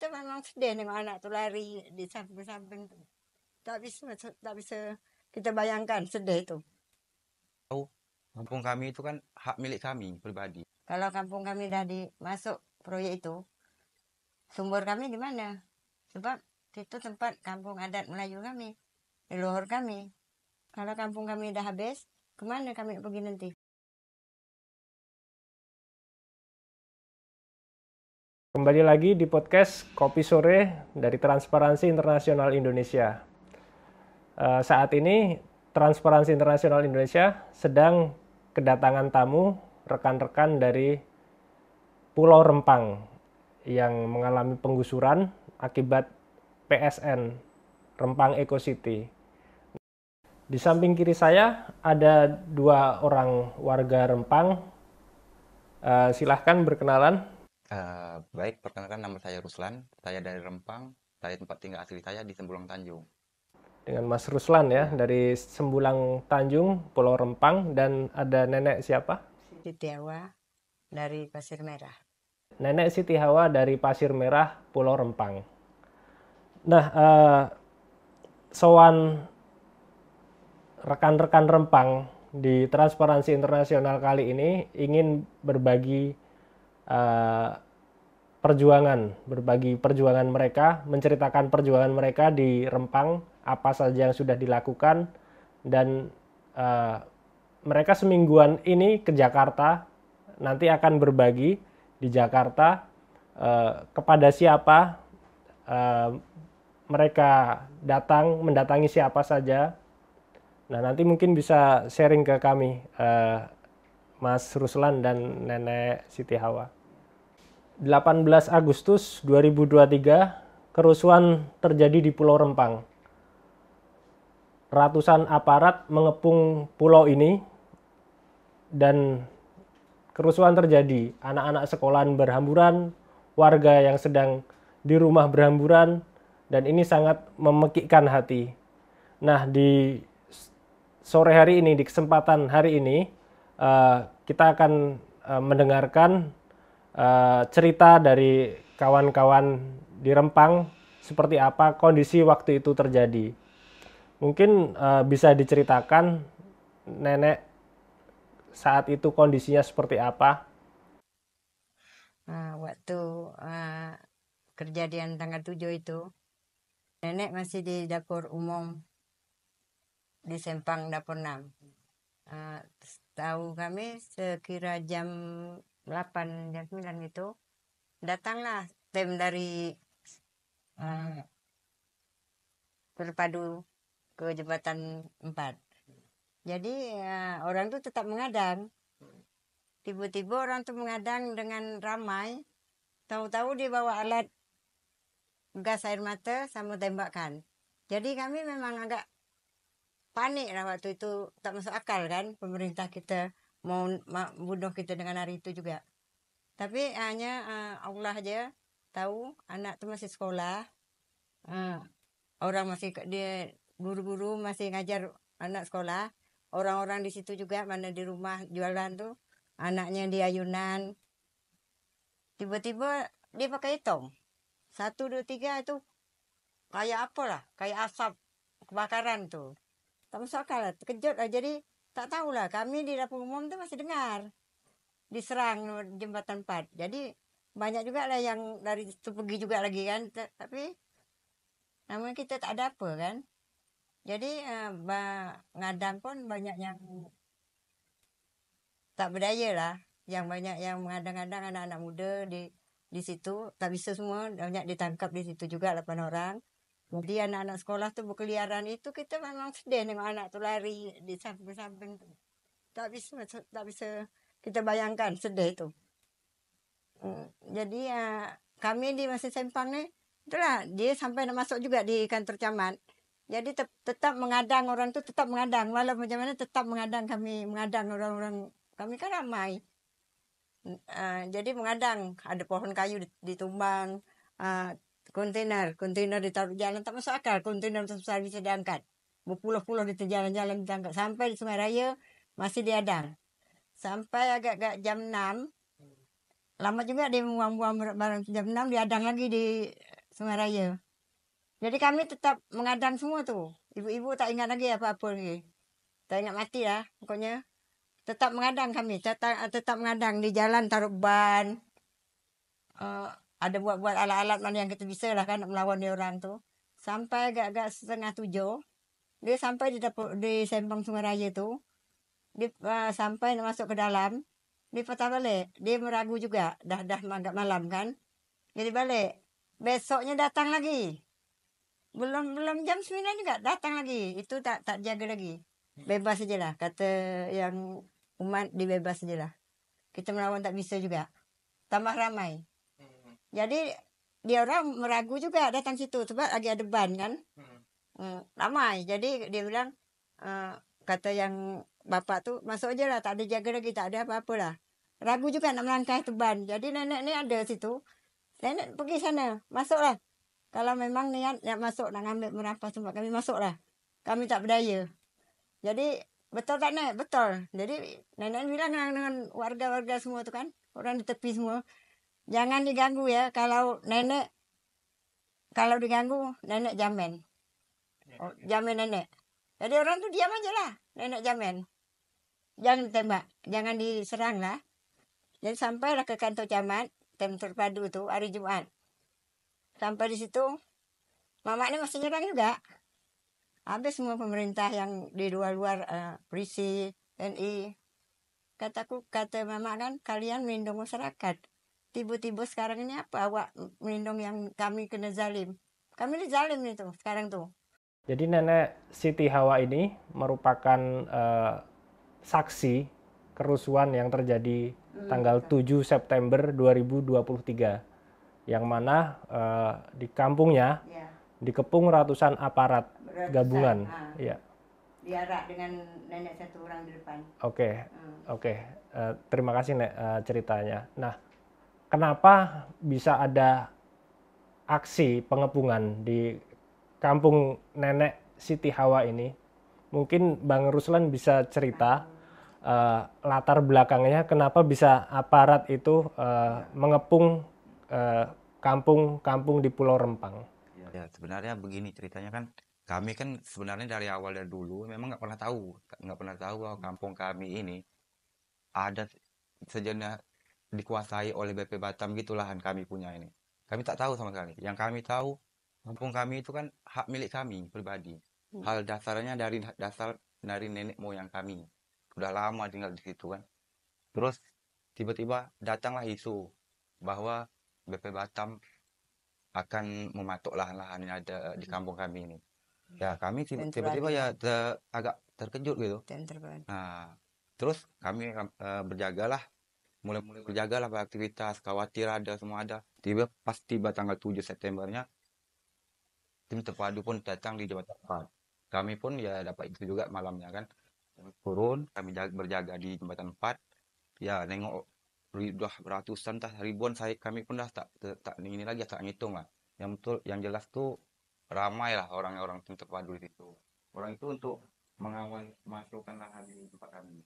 kita memang sedih nengok anak tuh lari di samping-samping tuh. Tak bisa kita bayangkan, sedih itu. Tahu, kampung kami itu kan hak milik kami pribadi. Kalau kampung kami dah dimasuk proyek itu, sumber kami gimana? Sebab itu tempat kampung adat Melayu kami, leluhur kami. Kalau kampung kami dah habis, kemana kami nak pergi nanti? Kembali lagi di podcast Kopi Sore dari Transparansi Internasional Indonesia. Saat ini Transparansi Internasional Indonesia sedang kedatangan tamu rekan-rekan dari Pulau Rempang yang mengalami penggusuran akibat PSN Rempang Eco City. Di samping kiri saya ada 2 orang warga Rempang. Silahkan berkenalan. Baik, perkenalkan nama saya Ruslan. Saya dari Rempang. Saya tempat tinggal asli saya di Sembulang Tanjung. Dengan Mas Ruslan ya, Ya. dari Sembulang Tanjung, Pulau Rempang, dan ada Nenek siapa? Siti Hawa dari Pasir Merah. Nenek Siti Hawa dari Pasir Merah, Pulau Rempang. Nah, sowan rekan-rekan Rempang di Transparansi Internasional kali ini ingin berbagi berbagi perjuangan mereka, menceritakan perjuangan mereka di Rempang, apa saja yang sudah dilakukan, dan mereka semingguan ini ke Jakarta, nanti akan berbagi di Jakarta kepada siapa mereka mendatangi siapa saja. Nah, nanti mungkin bisa sharing ke kami, Mas Ruslan dan Nenek Siti Hawa. 18 Agustus 2023, kerusuhan terjadi di Pulau Rempang. Ratusan aparat mengepung pulau ini dan kerusuhan terjadi. Anak-anak sekolahan berhamburan, warga yang sedang di rumah berhamburan, dan ini sangat memekikkan hati. Nah, di sore hari ini, di kesempatan hari ini, kita akan mendengarkan cerita dari kawan-kawan di Rempang seperti apa kondisi waktu itu terjadi. Mungkin bisa diceritakan, Nenek, saat itu kondisinya seperti apa? Waktu kejadian tanggal 7 itu, nenek masih di dapur umum di Sempang dapur 6. Tahu kami sekira jam 8, jam 9 gitu, datanglah tim dari terpadu ke jembatan 4. Jadi orang tuh tetap mengadang. Tiba-tiba orang tuh mengadang dengan ramai. Tahu-tahu dia bawa alat gas air mata sama tembakan. Jadi kami memang agak panik lah waktu itu. Tak masuk akal kan pemerintah kita mau bunuh kita dengan hari itu juga. Tapi hanya Allah aja tahu, anak tuh masih sekolah. Orang masih dia guru-guru masih ngajar anak sekolah. Orang-orang di situ juga mana di rumah jualan tuh anaknya di ayunan. Tiba-tiba dia pakai tong. 1, 2, 3 itu kayak apa lah, kayak asap kebakaran tuh. Tak masuk akal lah, terkejut lah. Jadi tak tahulah, kami di dapur umum tuh masih dengar diserang jembatan 4. Jadi banyak juga lah yang dari situ pergi juga lagi kan. Tapi namun kita tak ada apa kan. Jadi ngadang pun banyak yang tak berdaya lah. Yang banyak yang mengadang-adang anak-anak muda di situ. Tak bisa semua, banyak ditangkap di situ juga 8 orang. Jadi anak-anak sekolah tuh berkeliaran itu, kita memang sedih nengok anak tuh lari di samping-samping tuh. Tak bisa kita bayangkan, sedih itu. Jadi kami di Masih Sempang nih, itulah dia sampai nak masuk juga di kantor camat. Jadi tetap mengadang, orang tuh tetap mengadang, walau macam mana tetap mengadang, kami mengadang orang-orang, kami kan ramai. Jadi mengadang, ada pohon kayu ditumbang, kontainer ditaruh jalan, tak masuk akal kontainer besar bisa diangkat. Berpuluh-puluh di jalan-jalan ditangkap. Sampai di Sungai Raya masih diadang. Sampai agak-agak jam 6, lama juga dia buang-buang barang. Jam 6 diadang lagi di Sungaraya. Jadi kami tetap mengadang semua tuh. Ibu-ibu tak ingat lagi apa-apa lagi. Tak ingat mati lah pokoknya. Tetap mengadang kami, tetap mengadang di jalan taruh ban. Ada buat-buat alat-alat mana yang kita bisa lah kan melawan dia orang tuh. Sampai agak-agak 6:30, dia sampai di Sempang Sungaraya tuh. Dia sampai masuk ke dalam, dia patah balik. Dia meragu juga, dah agak malam kan. Jadi balik. Besoknya datang lagi. Belum jam 9 juga datang lagi. Itu tak jaga lagi. Bebas saja lah, kata yang umat dibebas saja lah. Kita melawan tak bisa juga. Tambah ramai. Jadi dia orang meragu juga datang situ sebab lagi ada ban kan. Ramai. Jadi dia bilang kata yang bapak tuh masuk aja lah, tak ada jaga lagi, tak ada apa-apa lah. Ragu juga nak melangkah itu ban. Jadi nenek ni ada situ. Nenek pergi sana, masuklah. Kalau memang niat nak masuk, nak ngambil merampas tempat kami, masuklah. Kami tak berdaya. Jadi betul tak Nek? Betul. Jadi nenek bilang dengan warga-warga semua tu kan, orang di tepi semua, jangan diganggu ya. Kalau diganggu, nenek jamin. Jamin nenek. Jadi orang tu diam aja lah, nenek jamin. Jangan tembak, jangan diserang lah. Jadi sampailah ke kantor camat, tem terpadu tu hari Jumat. Sampai di situ, mama ini masih nyerang juga. Habis semua pemerintah yang di luar-luar, polisi, TNI. Kata mama kan, kalian melindungi masyarakat. Tiba-tiba sekarang ini apa awak melindungi yang kami kena zalim? Kami dizalim itu sekarang tuh. Jadi Nenek Siti Hawa ini merupakan saksi kerusuhan yang terjadi tanggal 7 September 2023 yang mana di kampungnya dikepung ratusan aparat gabungan. Ya. Diarak dengan nenek satu orang di depan. Oke. Terima kasih Nek ceritanya. Nah, kenapa bisa ada aksi pengepungan di kampung Nenek Siti Hawa ini? Mungkin Bang Ruslan bisa cerita latar belakangnya kenapa bisa aparat itu mengepung kampung-kampung di Pulau Rempang. Ya sebenarnya begini ceritanya kan, kami kan sebenarnya dari awal dari dulu memang nggak pernah tahu bahwa kampung kami ini ada sejenis dikuasai oleh BP Batam gitu lahan kami punya ini. Kami tak tahu sama sekali. Yang kami tahu kampung kami itu kan hak milik kami pribadi. Hal dasarnya dari nenek moyang kami. Sudah lama tinggal di situ kan. Terus tiba-tiba datanglah isu bahwa BP Batam akan mematok lahan-lahan yang ada di kampung kami ini. Ya kami tiba-tiba ya agak terkejut gitu. Nah terus kami berjagalah, mulai berjagalah beraktivitas, khawatir ada semua ada. Pas tiba tanggal 7 Septembernya, tim terpadu pun datang di jembatan 4. Kami pun ya dapat itu juga malamnya kan. Turun, kami berjaga di jembatan 4. Ya nengok udah ratusan ribuan kami pun dah tak ini lagi tak ngitung lah. Yang betul yang jelas tuh ramai lah orang-orang tim terpadu di situ. Orang itu untuk mengawal masukkan lahan di tempat kami.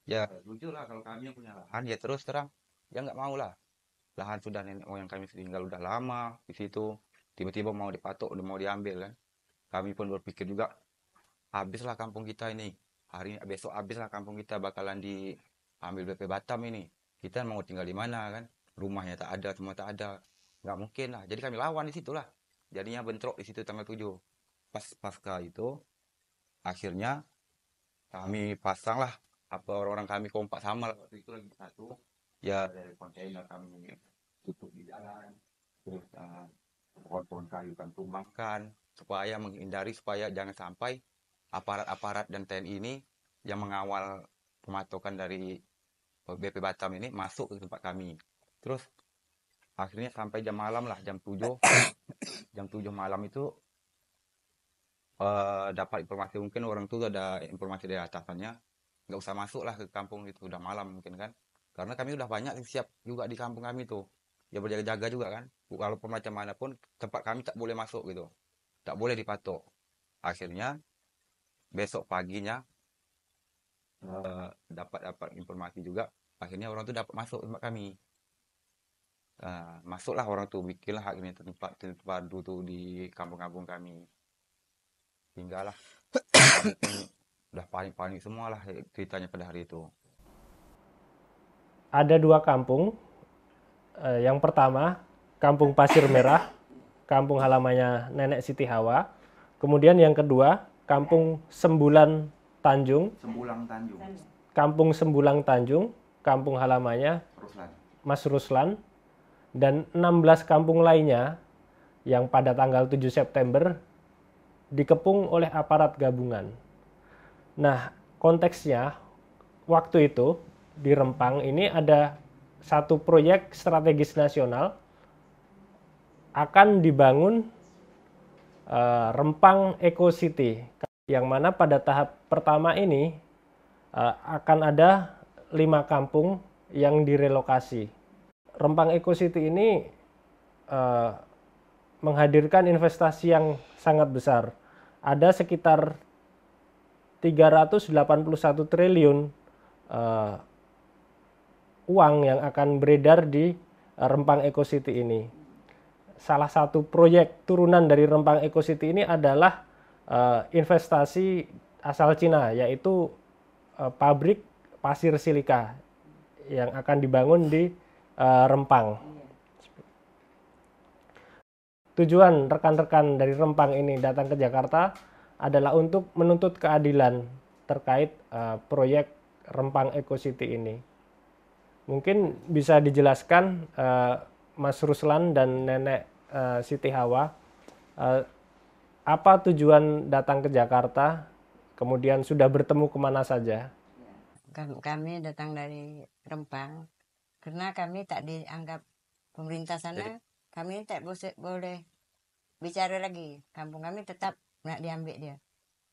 Ya jujur lah kalau kami yang punya lahan ya terus terang ya nggak mau lah. Lahan sudah nenek moyang kami tinggal udah lama di situ. Tiba-tiba mau dipatok, udah mau diambil kan. Kami pun berpikir juga habislah kampung kita ini. Hari besok habislah kampung kita bakalan diambil BP Batam ini. Kita mau tinggal di mana kan? Rumahnya tak ada, semua tak ada. Nggak mungkin lah. Jadi kami lawan di situ lah. Jadinya bentrok di situ tanggal 7. Pasca itu akhirnya kami pasang lah apa orang-orang kami kompak sama lah waktu itu lagi satu. Ya dari kontainer kami tutup di jalan. Terus pohon-pohon kayu kan tumbangkan supaya menghindari supaya jangan sampai aparat-aparat dan TNI ini yang mengawal pematokan dari BP Batam ini masuk ke tempat kami. Terus akhirnya sampai jam malam lah, jam 7 malam itu dapat informasi, mungkin orang tuh ada informasi dari atasannya nggak usah masuk lah ke kampung itu, udah malam mungkin kan, karena kami udah banyak siap juga di kampung kami tuh ya, berjaga-jaga juga kan, walaupun macam mana pun tempat kami tak boleh masuk gitu, tak boleh dipatok. Akhirnya besok paginya dapat informasi juga, akhirnya orang tuh dapat masuk tempat kami. Masuklah orang tuh bikinlah ini tempat padu tuh di kampung-kampung kami. Tinggallah kami pun udah panik-panik semua lah ceritanya pada hari itu. Ada dua kampung. Yang pertama, Kampung Pasir Merah, kampung halamannya Nenek Siti Hawa. Kemudian yang kedua, Kampung Sembulan Tanjung, Sembulang Tanjung, Kampung Sembulang Tanjung, kampung halamannya Ruslan. Mas Ruslan. Dan 16 kampung lainnya yang pada tanggal 7 September dikepung oleh aparat gabungan. Nah, konteksnya waktu itu di Rempang ini ada satu proyek strategis nasional akan dibangun Rempang Eco City, yang mana pada tahap pertama ini akan ada 5 kampung yang direlokasi. Rempang Eco City ini menghadirkan investasi yang sangat besar. Ada sekitar 381 triliun uang yang akan beredar di Rempang Eco City ini. Salah satu proyek turunan dari Rempang Eco City ini adalah investasi asal Cina, yaitu pabrik pasir silika yang akan dibangun di Rempang. Tujuan rekan-rekan dari Rempang ini datang ke Jakarta adalah untuk menuntut keadilan terkait proyek Rempang Eco City ini. Mungkin bisa dijelaskan Mas Ruslan dan Nenek Siti Hawa, apa tujuan datang ke Jakarta, kemudian sudah bertemu kemana saja? Kami datang dari Rempang karena kami tak dianggap pemerintah sana. Kami tak boleh bicara lagi. Kampung kami tetap nak diambil dia.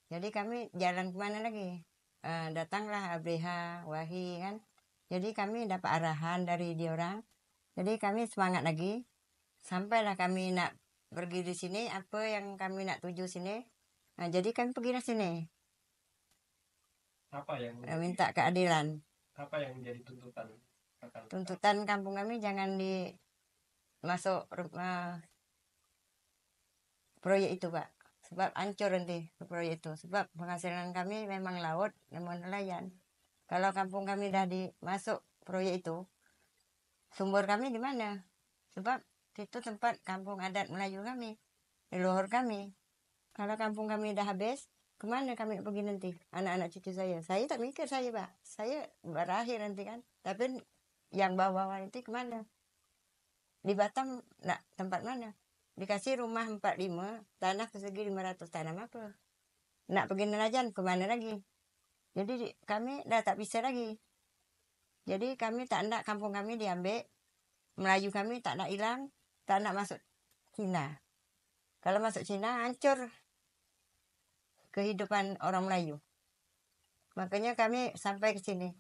Jadi kami jalan kemana lagi? Datanglah ABH, Wahi kan. Jadi kami dapat arahan dari dia orang. Jadi kami semangat lagi. Sampailah kami nak pergi di sini, apa yang kami nak tuju sini. Nah, jadi kami pergi ke sini. Apa yang Minta keadilan. apa yang menjadi tuntutan? Tuntutan kampung kami jangan masuk proyek itu, Pak. Sebab hancur nanti proyek itu. Sebab penghasilan kami memang laut, memang nelayan. Kalau kampung kami dah dimasuk proyek itu, sumber kami di mana? Sebab itu tempat kampung adat Melayu kami, leluhur kami. Kalau kampung kami dah habis, kemana kami pergi nanti? Anak-anak cucu saya tak mikir saya, Pak. Saya berakhir nanti kan. Tapi yang bawah-bawah nanti kemana? Di Batam, nak tempat mana? Dikasih rumah 45, tanah persegi 500, tanam apa? Nak pergi nelayan, kemana lagi? Jadi kami dah tak bisa lagi. Jadi kami tak nak kampung kami diambil, Melayu kami tak nak hilang, tak nak masuk Cina. Kalau masuk Cina, hancur kehidupan orang Melayu. Makanya kami sampai ke sini,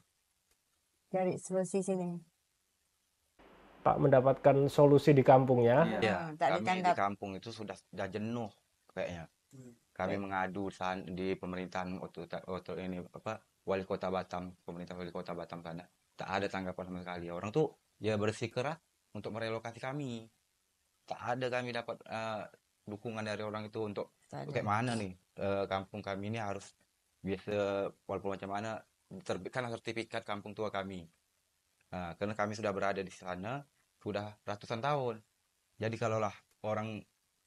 cari solusi sini. Tak mendapatkan solusi di kampungnya. Iya, tak kami di ditanggap. kampung itu sudah jenuh kayaknya. Kami mengadu di pemerintahan waktu ini wali kota Batam, pemerintah wali kota Batam sana. Tak ada tanggapan sama sekali. Orang tuh ya bersikeras untuk merelokasi kami. Tak ada kami dapat dukungan dari orang itu untuk kayak mana nih kampung kami ini harus biasa walaupun macam mana diterbitkan sertifikat kampung tua kami. Karena kami sudah berada di sana sudah ratusan tahun. Jadi kalaulah orang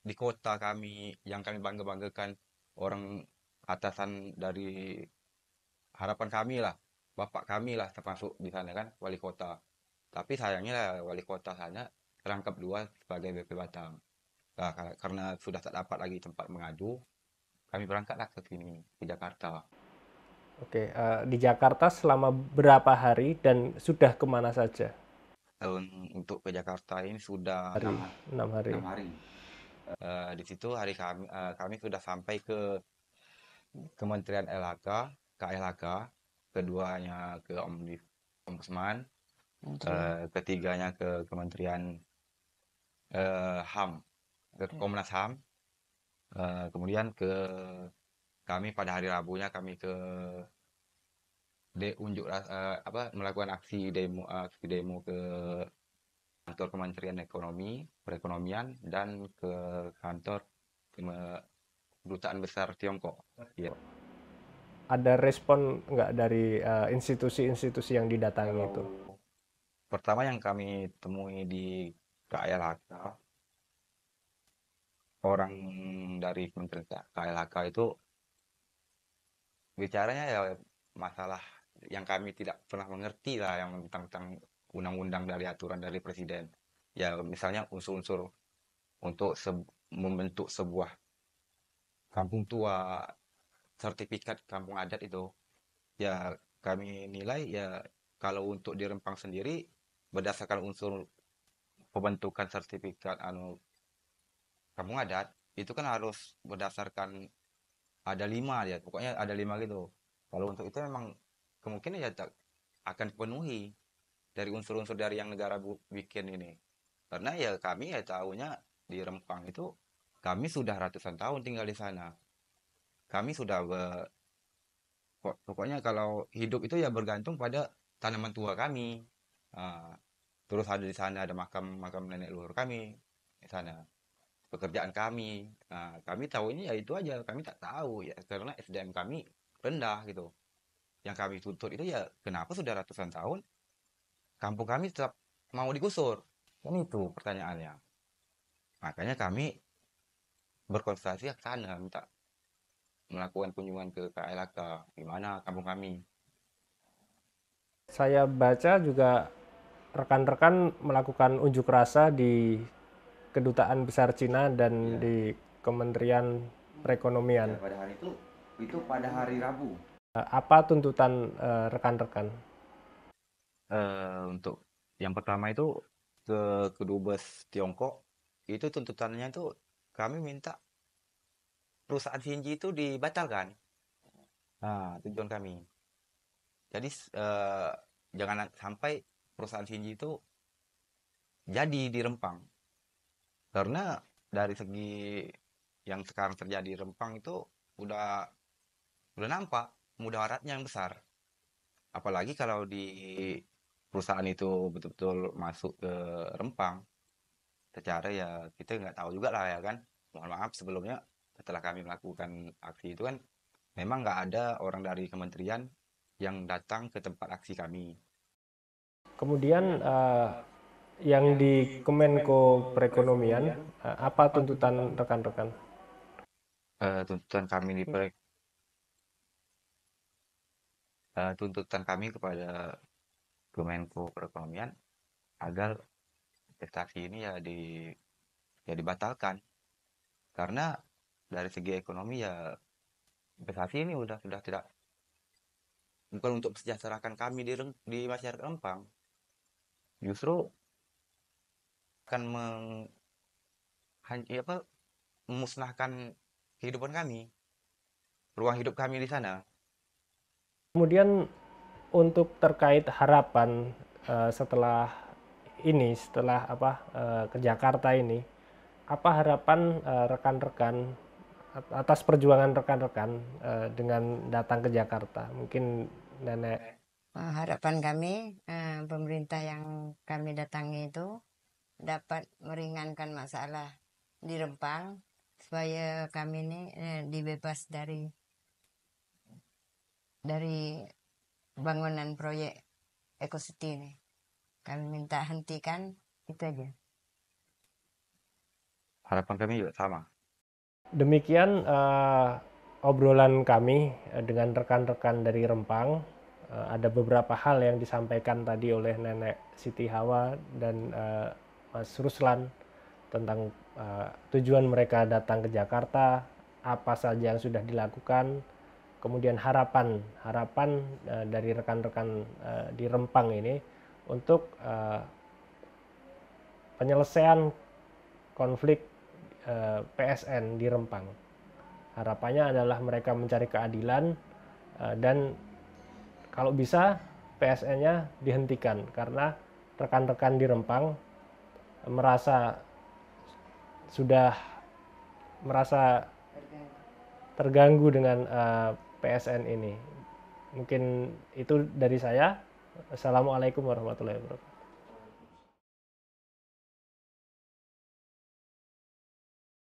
di kota kami yang kami bangga-banggakan, orang atasan dari harapan kami lah, bapak kami lah termasuk di sana kan, wali kota. Tapi sayangnya wali kota sana terangkap dua sebagai BP Batam. Nah, karena sudah tak dapat lagi tempat mengadu, kami berangkatlah ke sini, di Jakarta. Oke, di Jakarta selama berapa hari dan sudah kemana saja? Untuk ke Jakarta ini sudah 6 hari. 6 hari. Di situ kami sudah sampai ke Kementerian LHK, KLHK, keduanya ke Ombudsman, ketiganya ke Kementerian HAM, ke Komnas HAM, kemudian kami pada hari Rabunya kami ke melakukan aksi demo ke kantor Kementerian Perekonomian dan ke kantor Kedutaan Besar Tiongkok. Ya. Ada respon nggak dari institusi-institusi yang didatangi itu? Pertama yang kami temui di KLHK, orang dari Kementerian KLHK itu bicaranya ya masalah yang kami tidak pernah mengerti lah, yang tentang undang-undang dari aturan dari presiden. Ya misalnya unsur-unsur untuk membentuk sebuah kampung tua, sertifikat kampung adat itu. Ya kami nilai ya kalau untuk di Rempang sendiri berdasarkan unsur pembentukan sertifikat kampung adat itu kan harus berdasarkan ada 5 ya, pokoknya ada 5 gitu. Kalau untuk itu memang kemungkinan ya akan penuhi dari unsur-unsur dari yang negara bikin ini. Karena ya kami ya tahunya di Rempang itu kami sudah ratusan tahun tinggal di sana. Kami sudah pokoknya kalau hidup itu ya bergantung pada tanaman tua kami. Nah, terus ada di sana ada makam nenek leluhur kami di sana. Pekerjaan kami. Nah, kami tahunya ya itu aja. Kami tak tahu ya karena SDM kami rendah gitu. Yang kami tuntut itu ya kenapa sudah ratusan tahun kampung kami tetap mau digusur? Kan itu pertanyaannya. Makanya kami berkonsultasi ke sana minta melakukan kunjungan ke KLHK gimana kampung kami. Saya baca juga rekan-rekan melakukan unjuk rasa di Kedutaan Besar Cina dan di Kementerian Perekonomian. Pada hari itu pada hari Rabu. Apa tuntutan rekan-rekan? Untuk yang pertama itu ke Kedubes Tiongkok, itu tuntutannya itu kami minta perusahaan Xinji itu dibatalkan. Nah, tujuan kami. Jadi jangan sampai perusahaan Xinji itu jadi di Rempang. Karena dari segi yang sekarang terjadi di Rempang itu udah nampak mudaratnya yang besar. Apalagi kalau di perusahaan itu betul-betul masuk ke Rempang, secara ya kita nggak tahu juga lah ya kan. Mohon maaf sebelumnya setelah kami melakukan aksi itu kan memang nggak ada orang dari kementerian yang datang ke tempat aksi kami. Kemudian yang di Kemenko Perekonomian, apa tuntutan rekan-rekan? Tuntutan kami tuntutan kami kepada Kemenko Perekonomian agar investasi ini ya dibatalkan karena dari segi ekonomi ya investasi ini sudah tidak bukan untuk mensejahterakan kami di masyarakat Rempang, justru akan memusnahkan kehidupan kami, ruang hidup kami di sana. Kemudian untuk terkait harapan setelah ke Jakarta ini, apa harapan rekan-rekan atas perjuangan rekan-rekan dengan datang ke Jakarta? Mungkin Nenek. Harapan kami, pemerintah yang kami datangi itu dapat meringankan masalah di Rempang supaya kami ini dibebas dari bangunan proyek EcoCity ini. Kami minta hentikan, itu aja. Harapan kami juga sama. Demikian obrolan kami dengan rekan-rekan dari Rempang. Ada beberapa hal yang disampaikan tadi oleh Nenek Siti Hawa dan Mas Ruslan tentang tujuan mereka datang ke Jakarta, apa saja yang sudah dilakukan, kemudian harapan dari rekan-rekan di Rempang ini untuk penyelesaian konflik PSN di Rempang. Harapannya adalah mereka mencari keadilan dan kalau bisa PSN-nya dihentikan karena rekan-rekan di Rempang sudah merasa terganggu dengan PSN ini. Mungkin itu dari saya. Assalamualaikum warahmatullahi wabarakatuh.